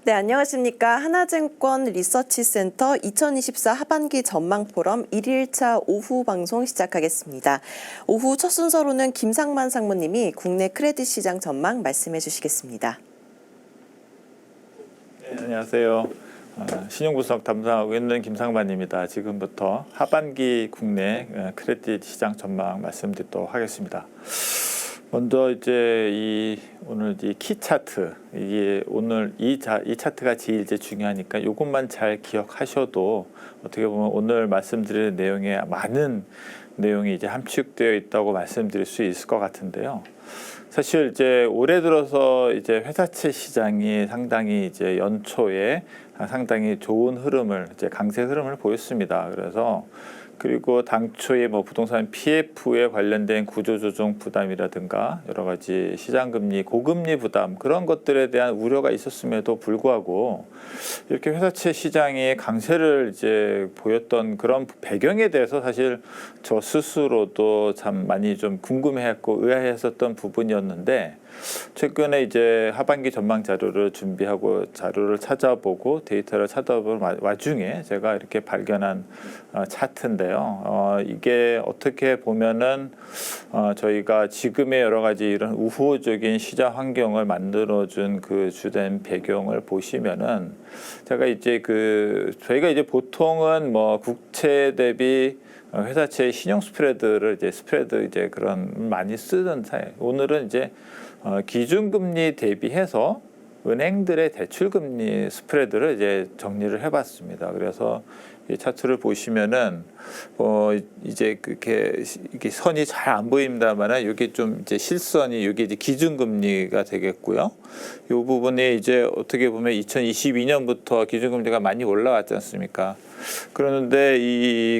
네, 안녕하십니까. 하나증권 리서치센터 2024 하반기 전망 포럼 1일차 오후 방송 시작하겠습니다. 오후 첫 순서로는 김상만 상무님이 국내 크레딧 시장 전망 말씀해 주시겠습니다. 네, 안녕하세요. 신용분석 담당하고 있는 김상만입니다. 지금부터 하반기 국내 크레딧 시장 전망 말씀드리도록 하겠습니다. 먼저 이제 오늘 이 키 차트, 이게 오늘 이 차트가 제일 이제 중요하니까 이것만 잘 기억하셔도 어떻게 보면 오늘 말씀드릴 내용에 많은 내용이 이제 함축되어 있다고 말씀드릴 수 있을 것 같은데요. 사실 이제 올해 들어서 이제 회사채 시장이 상당히 이제 연초에 상당히 좋은 흐름을 이제 강세 흐름을 보였습니다. 그리고 당초에 뭐 부동산 PF에 관련된 구조조정 부담이라든가 여러 가지 시장금리, 고금리 부담 그런 것들에 대한 우려가 있었음에도 불구하고 이렇게 회사채 시장이 강세를 이제 보였던 그런 배경에 대해서 사실 저 스스로도 참 많이 좀 궁금해했고 의아했었던 부분이었는데 최근에 이제 하반기 전망 자료를 준비하고 자료를 찾아보고 데이터를 찾아본 와중에 제가 이렇게 발견한 차트인데요. 이게 어떻게 보면은 저희가 지금의 여러 가지 이런 우호적인 시장 환경을 만들어준 그 주된 배경을 보시면은 제가 이제 저희가 이제 보통은 뭐 국채 대비 회사채 신용 스프레드를 이제 그런 많이 쓰는 사이. 오늘은 이제 기준금리 대비해서 은행들의 대출금리 스프레드를 이제 정리를 해봤습니다. 그래서 이 차트를 보시면은 이제 이게 선이 잘 안 보입니다만은 이게 좀 이제 실선이 이게 이제 기준금리가 되겠고요. 이 부분이 이제 어떻게 보면 2022년부터 기준금리가 많이 올라왔지 않습니까? 그런데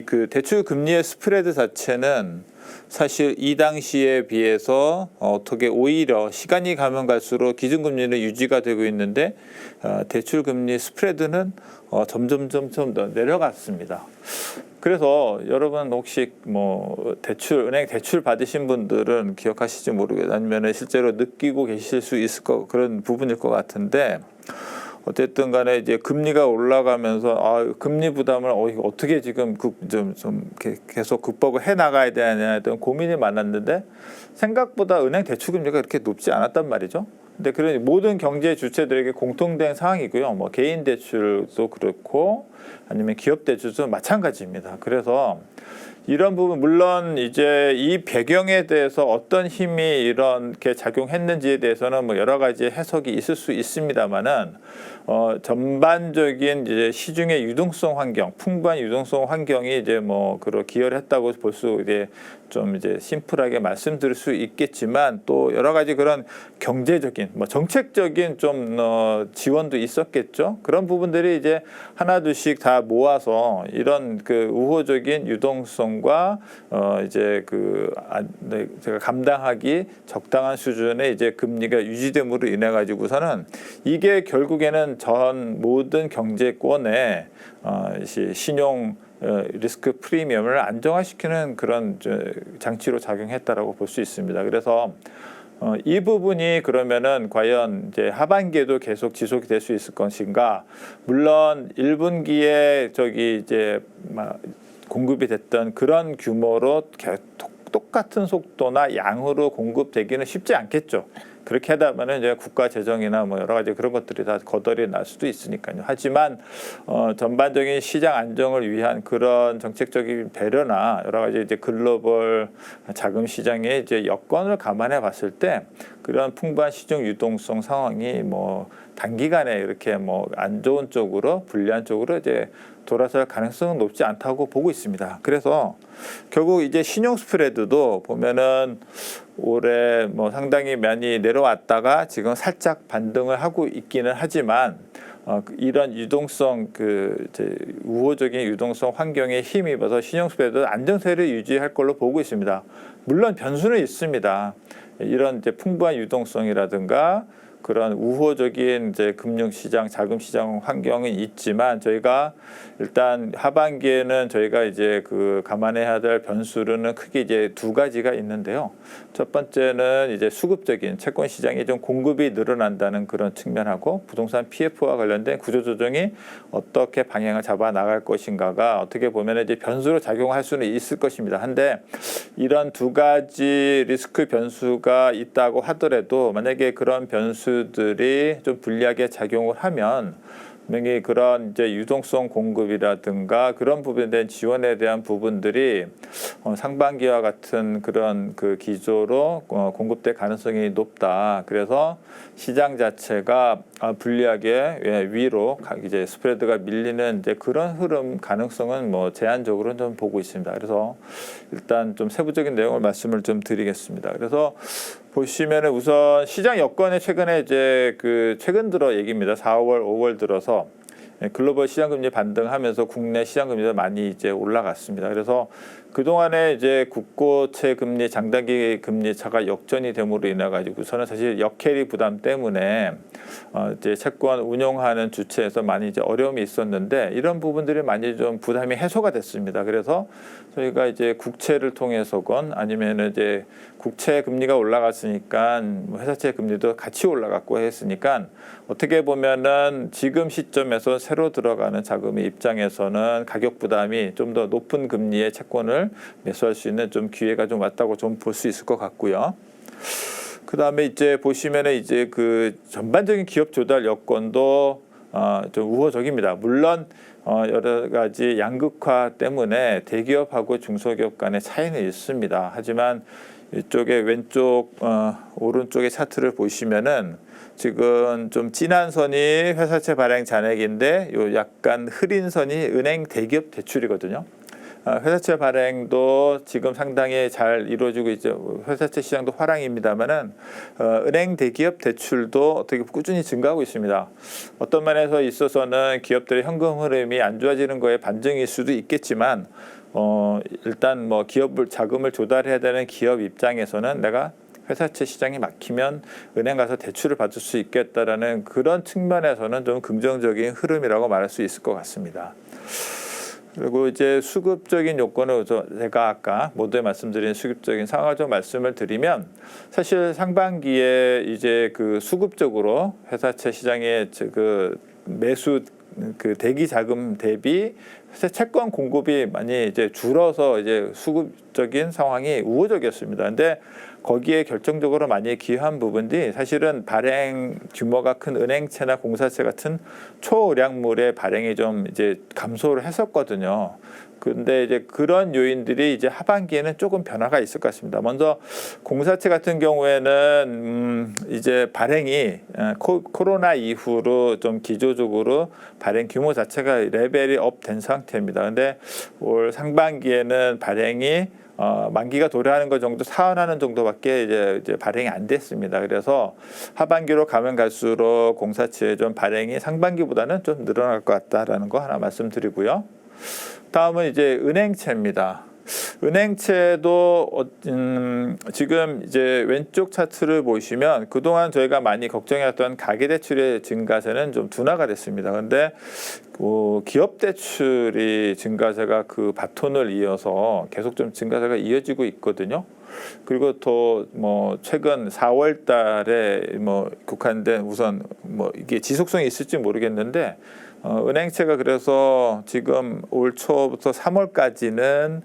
그 대출금리의 스프레드 자체는 사실 이 당시에 비해서 어떻게 오히려 시간이 가면 갈수록 기준금리는 유지가 되고 있는데 대출금리 스프레드는 점점 더 내려갔습니다. 그래서 여러분 혹시 뭐 은행 대출 받으신 분들은 기억하실지 모르겠어요. 아니면 실제로 느끼고 계실 수 있을 그런 부분일 것 같은데 어쨌든 간에 이제 금리가 올라가면서 금리 부담을 어떻게 지금 좀 계속 극복을 해 나가야 되느냐에 대한 고민이 많았는데 생각보다 은행 대출 금리가 그렇게 높지 않았단 말이죠. 근데 그런 모든 경제 주체들에게 공통된 상황이고요. 뭐 개인 대출도 그렇고 아니면 기업 대출도 마찬가지입니다. 그래서 이런 부분 물론 이제 이 배경에 대해서 어떤 힘이 이렇게 작용했는지에 대해서는 뭐 여러 가지 해석이 있을 수 있습니다만은 전반적인 이제 시중의 유동성 환경, 풍부한 유동성 환경이 이제 뭐 기여를 했다고 볼 수 이제 좀 이제 심플하게 말씀드릴 수 있겠지만 또 여러 가지 그런 경제적인 뭐 정책적인 좀 지원도 있었겠죠. 그런 부분들이 이제 하나둘씩 다 모아서 이런 우호적인 유동성과 이제 제가 감당하기 적당한 수준의 이제 금리가 유지됨으로 인해 가지고서는 이게 결국에는 전 모든 경제권의 신용 리스크 프리미엄을 안정화시키는 그런 장치로 작용했다라고 볼 수 있습니다. 그래서 이 부분이 그러면은 과연 이제 하반기에도 계속 지속이 될 수 있을 것인가? 물론 1분기에 이제 공급이 됐던 그런 규모로 똑같은 속도나 양으로 공급되기는 쉽지 않겠죠. 그렇게 하다 보면 이제 국가 재정이나 뭐 여러 가지 그런 것들이 다 거덜이 날 수도 있으니까요. 하지만 전반적인 시장 안정을 위한 그런 정책적인 배려나 여러 가지 이제 글로벌 자금 시장의 이제 여건을 감안해 봤을 때 그런 풍부한 시중 유동성 상황이 뭐 단기간에 이렇게 뭐 안 좋은 쪽으로 불리한 쪽으로 이제 돌아설 가능성은 높지 않다고 보고 있습니다. 그래서 결국 이제 신용 스프레드도 보면은 올해 뭐 상당히 많이 내려왔다가 지금 살짝 반등을 하고 있기는 하지만 이런 유동성 이제 우호적인 유동성 환경에 힘입어서 신용 스프레드 안정세를 유지할 걸로 보고 있습니다. 물론 변수는 있습니다. 이런 이제 풍부한 유동성이라든가 그런 우호적인 이제 금융시장, 자금시장 환경이 있지만 저희가 일단 하반기에는 저희가 이제 그 감안해야 될 변수로는 크게 이제 두 가지가 있는데요. 첫 번째는 이제 수급적인 채권 시장이 좀 공급이 늘어난다는 그런 측면하고 부동산 PF와 관련된 구조조정이 어떻게 방향을 잡아 나갈 것인가가 어떻게 보면 이제 변수로 작용할 수는 있을 것입니다. 한데 이런 두 가지 리스크 변수가 있다고 하더라도 만약에 그런 변수들이 좀 불리하게 작용을 하면 분명히 그런 이제 유동성 공급이라든가 그런 부분에 대한 지원에 대한 부분들이 상반기와 같은 그런 그 기조로 공급될 가능성이 높다. 그래서 시장 자체가 불리하게 위로 이제 스프레드가 밀리는 이제 그런 흐름 가능성은 뭐 제한적으로 좀 보고 있습니다. 그래서 일단 좀 세부적인 내용을 말씀을 좀 드리겠습니다. 그래서 보시면은 우선 시장 여건에 최근에 이제 그 최근 들어 얘기입니다. 4월, 5월 들어서 글로벌 시장금리 반등하면서 국내 시장금리가 많이 이제 올라갔습니다. 그래서 그동안에 이제 국고채 금리, 장단기 금리 차가 역전이 됨으로 인해 가지고서는 사실 역캐리 부담 때문에 이제 채권 운용하는 주체에서 많이 이제 어려움이 있었는데 이런 부분들이 많이 좀 부담이 해소가 됐습니다. 그래서 저희가 이제 국채를 통해서건 아니면 이제 국채 금리가 올라갔으니까 회사채 금리도 같이 올라갔고 했으니까 어떻게 보면은 지금 시점에서 새로 들어가는 자금의 입장에서는 가격 부담이 좀 더 높은 금리의 채권을 매수할 수 있는 좀 기회가 좀 왔다고 좀 볼 수 있을 것 같고요. 그 다음에 이제 보시면은 이제 그 전반적인 기업 조달 여건도 좀 우호적입니다. 물론 여러 가지 양극화 때문에 대기업하고 중소기업 간의 차이는 있습니다. 하지만 이쪽에 왼쪽 오른쪽의 차트를 보시면은 지금 좀 진한 선이 회사채 발행 잔액인데 요 약간 흐린 선이 은행 대기업 대출이거든요. 회사채 발행도 지금 상당히 잘 이루어지고 있죠. 회사채 시장도 화랑입니다만은 은행 대기업 대출도 어떻게 꾸준히 증가하고 있습니다. 어떤 면에서 있어서는 기업들의 현금 흐름이 안 좋아지는 거에 반증일 수도 있겠지만 일단 뭐 기업을 자금을 조달해야 되는 기업 입장에서는 내가 회사채 시장이 막히면 은행 가서 대출을 받을 수 있겠다라는 그런 측면에서는 좀 긍정적인 흐름이라고 말할 수 있을 것 같습니다. 그리고 이제 수급적인 요건을 제가 아까 모두에 말씀드린 수급적인 상황을 좀 말씀을 드리면 사실 상반기에 이제 그 수급적으로 회사채 시장의 그 매수 그 대기 자금 대비 채권 공급이 많이 이제 줄어서 이제 수급적인 상황이 우호적이었습니다. 근데 거기에 결정적으로 많이 기여한 부분들이 사실은 발행 규모가 큰 은행채나 공사채 같은 초량물의 발행이 좀 이제 감소를 했었거든요. 근데 이제 그런 요인들이 이제 하반기에는 조금 변화가 있을 것 같습니다. 먼저 공사채 같은 경우에는 이제 발행이 코로나 이후로 좀 기조적으로 발행 규모 자체가 레벨이 업된 상태입니다. 근데 올 상반기에는 발행이 만기가 도래하는 것 정도 사원하는 정도밖에 이제 발행이 안 됐습니다. 그래서 하반기로 가면 갈수록 공사채 좀 발행이 상반기보다는 좀 늘어날 것 같다라는 거 하나 말씀드리고요. 다음은 이제 은행채입니다. 은행채도 지금 이제 왼쪽 차트를 보시면 그동안 저희가 많이 걱정했던 가계대출의 증가세는 좀 둔화가 됐습니다. 그런데 기업 대출이 증가세가 그 바톤을 이어서 계속 좀 증가세가 이어지고 있거든요. 그리고 또 뭐 최근 4월 달에 뭐 국한된 우선 뭐 이게 지속성이 있을지 모르겠는데 은행채가 그래서 지금 올 초부터 3월까지는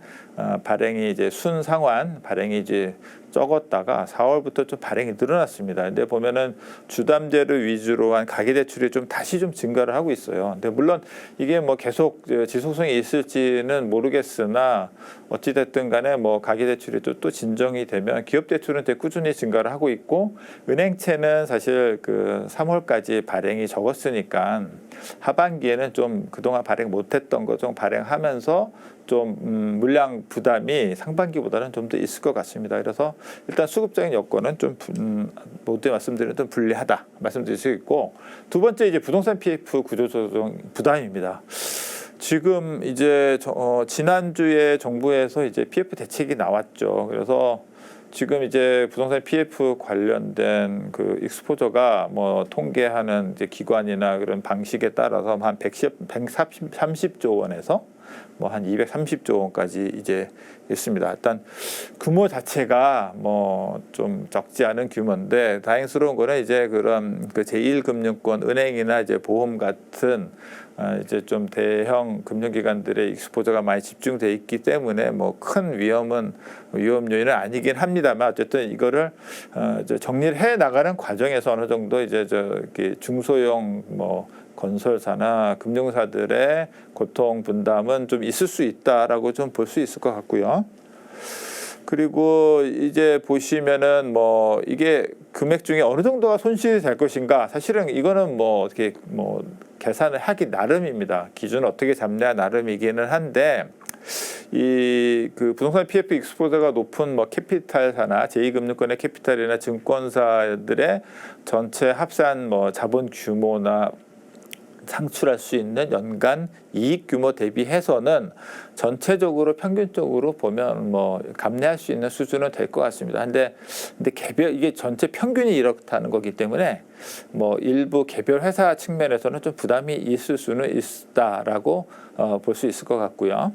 발행이 이제 순상환 발행이 이제 적었다가 4월부터 좀 발행이 늘어났습니다. 근데 보면은 주담대를 위주로 한 가계대출이 좀 다시 좀 증가를 하고 있어요. 근데 물론 이게 뭐 계속 지속성이 있을지는 모르겠으나 어찌됐든 간에 뭐 가계대출이 또 진정이 되면 기업대출은 되게 꾸준히 증가를 하고 있고 은행채는 사실 그 3월까지 발행이 적었으니까 하반기에는 좀 그동안 발행 못했던 거 좀 발행하면서 좀 물량 부담이 상반기보다는 좀 더 있을 것 같습니다. 그래서 일단 수급적인 여건은 좀 모두에 말씀드린 좀 불리하다 말씀드릴 수 있고 두 번째 이제 부동산 PF 구조조정 부담입니다. 지금 이제 지난주에 정부에서 이제 PF 대책이 나왔죠. 그래서 지금 이제 부동산 PF 관련된 그 익스포저가 뭐 통계하는 이제 기관이나 그런 방식에 따라서 한 130조 원에서 뭐 한 230조 원까지 이제 있습니다. 일단 규모 자체가 뭐 좀 적지 않은 규모인데 다행스러운 거는 이제 그런 그 제1금융권 은행이나 이제 보험 같은 이제 좀 대형 금융기관들의 익스포저가 많이 집중돼 있기 때문에 뭐 큰 위험 요인은 아니긴 합니다만 어쨌든 이거를 이제 정리를 해 나가는 과정에서 어느 정도 이제 저기 중소형 뭐 건설사나 금융사들의 고통 분담은 좀 있을 수 있다라고 좀 볼 수 있을 것 같고요. 그리고 이제 보시면은 뭐 이게 금액 중에 어느 정도가 손실이 될 것인가, 사실은 이거는 뭐 어떻게 뭐 계산을 하기 나름입니다. 기준을 어떻게 잡냐 나름이기는 한데, 이 그 부동산 PF 익스포저가 높은 뭐 캐피탈사나 제2금융권의 캐피탈이나 증권사들의 전체 합산 뭐 자본 규모나 창출할 수 있는 연간 이익 규모 대비해서는 전체적으로 평균적으로 보면 뭐 감내할 수 있는 수준은 될 것 같습니다. 근데 개별 이게 전체 평균이 이렇다는 거기 때문에 뭐 일부 개별 회사 측면에서는 좀 부담이 있을 수는 있다라고 볼 수 있을 것 같고요.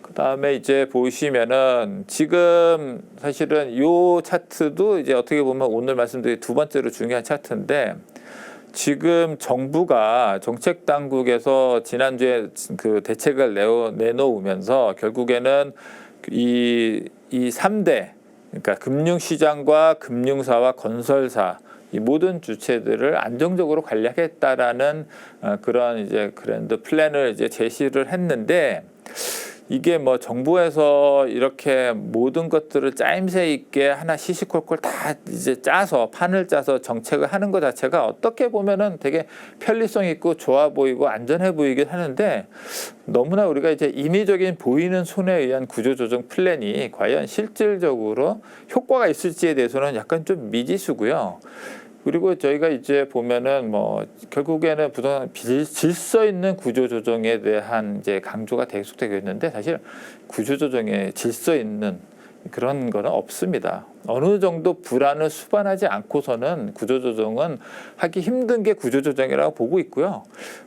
그다음에 이제 보시면은 지금 사실은 이 차트도 이제 어떻게 보면 오늘 말씀드린 두 번째로 중요한 차트인데, 지금 정부가 정책 당국에서 지난주에 그 대책을 내놓으면서 결국에는 이 3대, 그러니까 금융시장과 금융사와 건설사 이 모든 주체들을 안정적으로 관리하겠다라는 그런 이제 그랜드 플랜을 이제 제시를 했는데, 이게 뭐 정부에서 이렇게 모든 것들을 짜임새 있게 하나 시시콜콜 다 이제 짜서 판을 짜서 정책을 하는 것 자체가 어떻게 보면은 되게 편리성 있고 좋아 보이고 안전해 보이긴 하는데, 너무나 우리가 이제 인위적인 보이는 손에 의한 구조조정 플랜이 과연 실질적으로 효과가 있을지에 대해서는 약간 좀 미지수고요. 그리고 저희가 이제 보면은 뭐 결국에는 부동산 질서 있는 구조 조정에 대한 이제 강조가 계속되고 있는데, 사실 구조 조정에 질서 있는 그런 거는 없습니다. 어느 정도 불안을 수반하지 않고서는 구조 조정은 하기 힘든 게 구조 조정이라고 보고 있고요.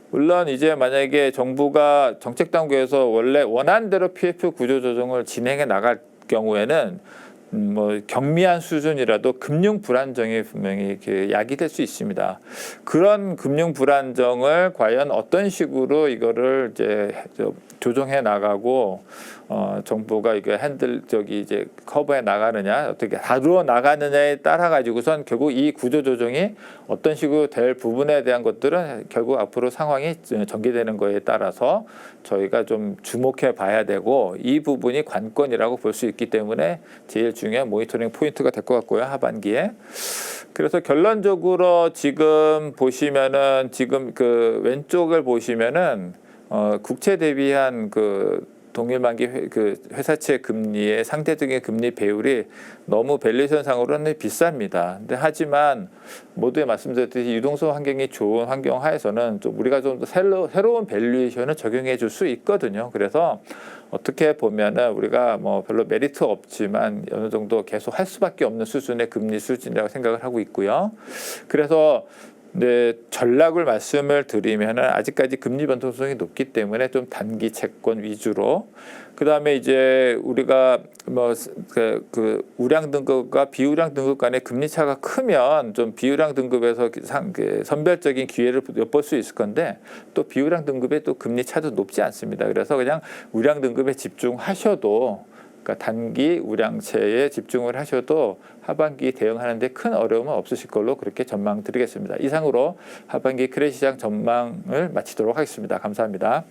물론 이제 만약에 정부가 정책 당국에서 원래 원하는 대로 PF 구조 조정을 진행해 나갈 경우에는 뭐 경미한 수준이라도 금융 불안정이 분명히 야기될 수 있습니다. 그런 금융 불안정을 과연 어떤 식으로 이거를 이제 조정해 나가고 정부가 이거 이제 커버해 나가느냐, 어떻게 다루어 나가느냐에 따라 가지고선 결국 이 구조 조정이 어떤 식으로 될 부분에 대한 것들은 결국 앞으로 상황이 전개되는 거에 따라서 저희가 좀 주목해 봐야 되고, 이 부분이 관건이라고 볼 수 있기 때문에 제일 중요한 모니터링 포인트가 될 것 같고요, 하반기에. 그래서 결론적으로 지금 보시면은 지금 그 왼쪽을 보시면은 국채 대비한 그 동일 만기 회사채 금리의 상대적인 금리 배율이 너무 밸류에이션 상으로는 비쌉니다. 근데 하지만 모두에 말씀드렸듯이 유동성 환경이 좋은 환경 하에서는 좀 우리가 좀 더 새로운 밸류에이션을 적용해 줄 수 있거든요. 그래서 어떻게 보면은 우리가 뭐 별로 메리트 없지만 어느 정도 계속 할 수밖에 없는 수준의 금리 수준이라고 생각을 하고 있고요. 그래서 네, 전략을 말씀을 드리면은 아직까지 금리 변동성이 높기 때문에 좀 단기 채권 위주로, 그 다음에 이제 우리가 뭐 그 우량 등급과 비우량 등급 간의 금리 차가 크면 좀 비우량 등급에서 선별적인 기회를 엿볼 수 있을 건데, 또 비우량 등급의 또 금리 차도 높지 않습니다. 그래서 그냥 우량 등급에 집중하셔도, 그러니까 단기 우량채에 집중을 하셔도 하반기 대응하는 데 큰 어려움은 없으실 걸로 그렇게 전망 드리겠습니다. 이상으로 하반기 크레딧 시장 전망을 마치도록 하겠습니다. 감사합니다.